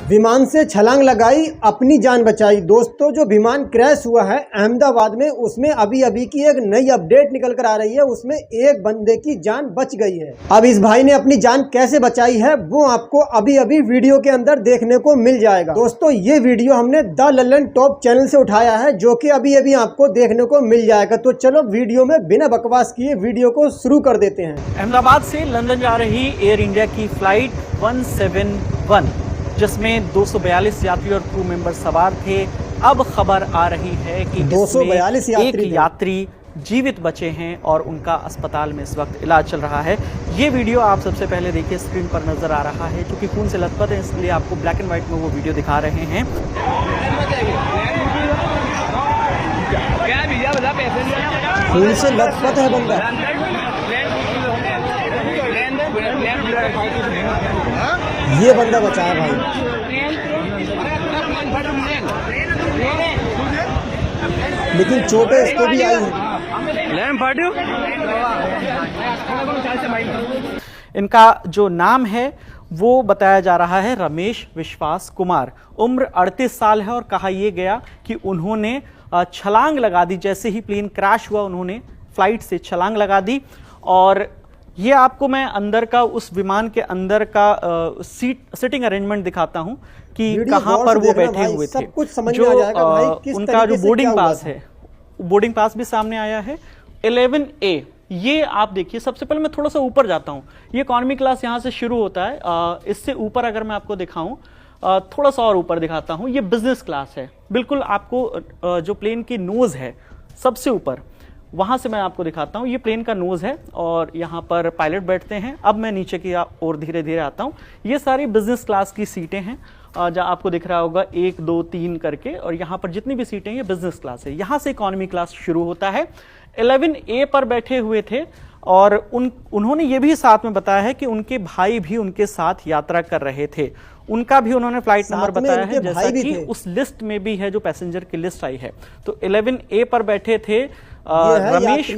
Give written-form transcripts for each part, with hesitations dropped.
विमान से छलांग लगाई, अपनी जान बचाई। दोस्तों, जो विमान क्रैश हुआ है अहमदाबाद में, उसमें अभी अभी की एक नई अपडेट निकल कर आ रही है। उसमें एक बंदे की जान बच गई है। अब इस भाई ने अपनी जान कैसे बचाई है वो आपको अभी अभी वीडियो के अंदर देखने को मिल जाएगा। दोस्तों, ये वीडियो हमने द लल्लन टॉप चैनल से उठाया है, जो कि अभी अभी आपको देखने को मिल जाएगा। तो चलो वीडियो में बिना बकवास किए वीडियो को शुरू कर देते हैं। अहमदाबाद से लंदन जा रही एयर इंडिया की फ्लाइट 171, जिसमें 242 यात्री और क्रू मेंबर सवार थे। अब खबर आ रही है कि 242 एक यात्री जीवित बचे हैं और उनका अस्पताल में इस वक्त इलाज चल रहा है। ये वीडियो आप सबसे पहले देखिए, स्क्रीन पर नजर आ रहा है। क्योंकि खून से लथपथ है, इसलिए आपको ब्लैक एंड व्हाइट में वो वीडियो दिखा रहे हैं। खून से लथपथ है बंदा। ये बंदा बचा है भाई। लेकिन चोटें इसको भी आई हैं। इनका जो नाम है वो बताया जा रहा है रमेश विश्वास कुमार। उम्र 38 साल है और कहा यह गया कि उन्होंने छलांग लगा दी। जैसे ही प्लेन क्रैश हुआ, उन्होंने फ्लाइट से छलांग लगा दी। और ये आपको मैं अंदर का, उस विमान के अंदर का सीटिंग अरेंजमेंट दिखाता हूं कि कहां पर वो बैठे हुए थे। कुछ समझ में आ जाएगा भाई, किस उनका जो बोर्डिंग पास है, बोर्डिंग पास भी सामने आया है। 11A, ये आप देखिए। सबसे पहले मैं थोड़ा सा ऊपर जाता हूं। ये इकॉनमी क्लास यहां से शुरू होता है। इससे ऊपर अगर मैं आपको दिखाऊं, थोड़ा सा और ऊपर दिखाता हूं, ये बिजनेस क्लास है। बिल्कुल आपको जो प्लेन की नोज है सबसे ऊपर, वहां से मैं आपको दिखाता हूं। ये प्लेन का नोज है और यहां पर पायलट बैठते हैं। अब मैं नीचे की ओर धीरे धीरे आता हूं। ये सारी बिजनेस क्लास की सीटें हैं, जहां आपको दिख रहा होगा 1 2 3 करके। और यहां पर जितनी भी सीटें, ये बिजनेस क्लास है। यहां से इकॉनमी क्लास शुरू होता है। 11A पर बैठे हुए थे और उन्होंने ये भी साथ में बताया है कि उनके भाई भी उनके साथ यात्रा कर रहे थे। उनका भी उन्होंने फ्लाइट नंबर बताया है, जैसा कि उस लिस्ट में भी है जो पैसेंजर की लिस्ट आई है। तो 11A पर बैठे थे रमेश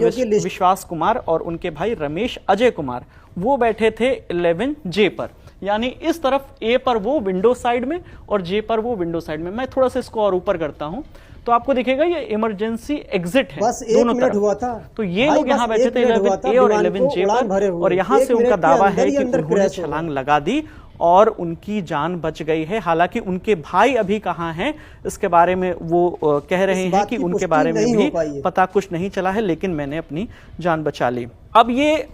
विश्वास कुमार और उनके भाई रमेश अजय कुमार। वो बैठे थे 11J पर, यानी इस तरफ A पर वो विंडो साइड में और J पर वो विंडो साइड में। मैं थोड़ा सा इसको और ऊपर करता हूं तो आपको दिखेगा ये इमरजेंसी एग्जिट है। बस दोनों तरफ हुआ था। तो ये लोग यहाँ बैठे थे 11A और 11J पर, और यहाँ से उनका दावा है कि उन्होंने छलांग लगा दी और उनकी जान बच गई है। हालांकि उनके भाई अभी कहाँ हैं, इसके बारे में वो कह रहे हैं कि उनके बारे में भी पता कुछ नहीं चला है, लेकिन मैंने अपनी जान बचा ली। अब ये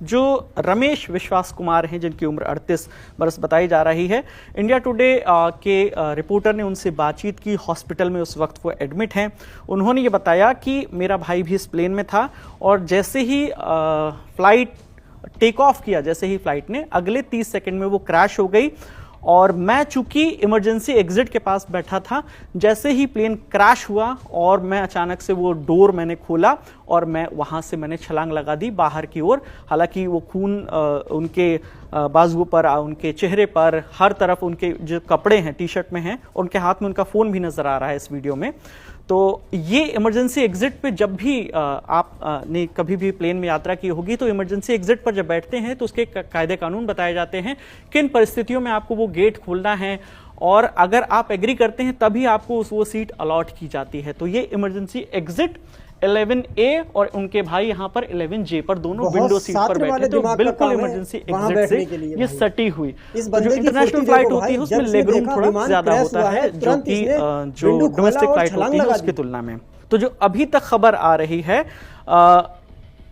जो रमेश विश्वास कुमार हैं, जिनकी उम्र 38 बरस बताई जा रही है, इंडिया टुडे के रिपोर्टर ने उनसे बातचीत की। हॉस्पिटल में उस वक्त वो एडमिट हैं। उन्होंने ये बताया कि मेरा भाई भी इस प्लेन में था और जैसे ही फ्लाइट टेक ऑफ किया, जैसे ही फ्लाइट ने, अगले 30 सेकंड में वो क्रैश हो गई। और मैं चूंकि इमरजेंसी एग्जिट के पास बैठा था, जैसे ही प्लेन क्रैश हुआ और मैं अचानक से वो डोर मैंने खोला और मैं वहां से मैंने छलांग लगा दी बाहर की ओर। हालांकि वो खून उनके बाजुओं पर, उनके चेहरे पर, हर तरफ उनके जो कपड़े हैं, टी शर्ट में हैं, और उनके हाथ में उनका फोन भी नजर आ रहा है इस वीडियो में। तो ये इमरजेंसी एग्जिट पे जब भी आप ने कभी भी प्लेन में यात्रा की होगी, तो इमरजेंसी एग्जिट पर जब बैठते हैं तो उसके कायदे कानून बताए जाते हैं, किन परिस्थितियों में आपको वो गेट खोलना है, और अगर आप एग्री करते हैं तभी आपको वो सीट अलॉट की जाती है। तो ये इमरजेंसी एग्जिट 11A और उनके भाई यहाँ पर 11J पर, दोनों विंडो सीट पर बैठे। तो बिल्कुल इमरजेंसी एग्जिट से ये सटी हुई। तो जो इंटरनेशनल फ्लाइट होती है उसमें लेग रूम थोड़ा ज्यादा होता है, जो कि जो डोमेस्टिक फ्लाइट होती है उसकी तुलना में। तो जो अभी तक खबर आ रही है,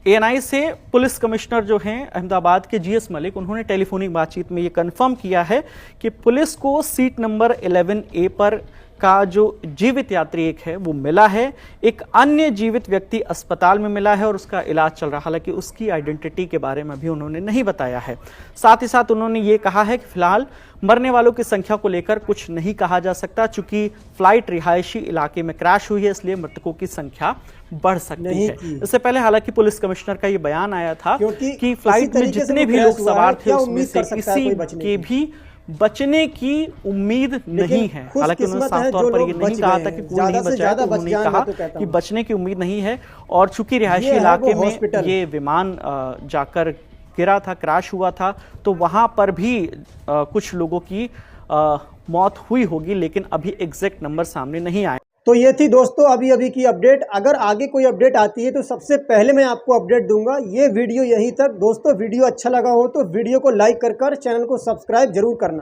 ANI से पुलिस कमिश्नर जो हैं अहमदाबाद के GS मलिक, उन्होंने टेलीफोनिक बातचीत में ये कंफर्म किया है कि पुलिस को सीट नंबर 11A पर का जो जीवित यात्री एक है वो मिला है। एक अन्य जीवित व्यक्ति अस्पताल में मिला है और उसका इलाज चल रहा है। हालांकि उसकी आइडेंटिटी के बारे में भी उन्होंने नहीं बताया है। साथ ही साथ उन्होंने ये कहा है कि फिलहाल मरने वालों की संख्या को लेकर कुछ नहीं कहा जा सकता, चूंकि फ्लाइट रिहायशी इलाके में क्रैश हुई है, इसलिए मृतकों की संख्या बढ़ सकती है। इससे पहले हालांकि पुलिस कमिश्नर का ये बयान आया था कि फ्लाइट में जितने भी लोग सवार थे उसमें से किसी के भी बचने की उम्मीद नहीं है। हालांकि उन्होंने साफ तौर पर ये नहीं कहा था कि कोई नहीं बचा है, तो उन्होंने कहा कि बचने की उम्मीद नहीं है। और चूंकि रिहायशी इलाके में ये विमान जाकर गिरा था, क्रैश हुआ था, तो वहां पर भी कुछ लोगों की मौत हुई होगी, लेकिन अभी एग्जैक्ट नंबर सामने नहीं आए। तो ये थी दोस्तों अभी अभी की अपडेट। अगर आगे कोई अपडेट आती है तो सबसे पहले मैं आपको अपडेट दूंगा। ये वीडियो यहीं तक दोस्तों। वीडियो अच्छा लगा हो तो वीडियो को लाइक कर चैनल को सब्सक्राइब जरूर करना।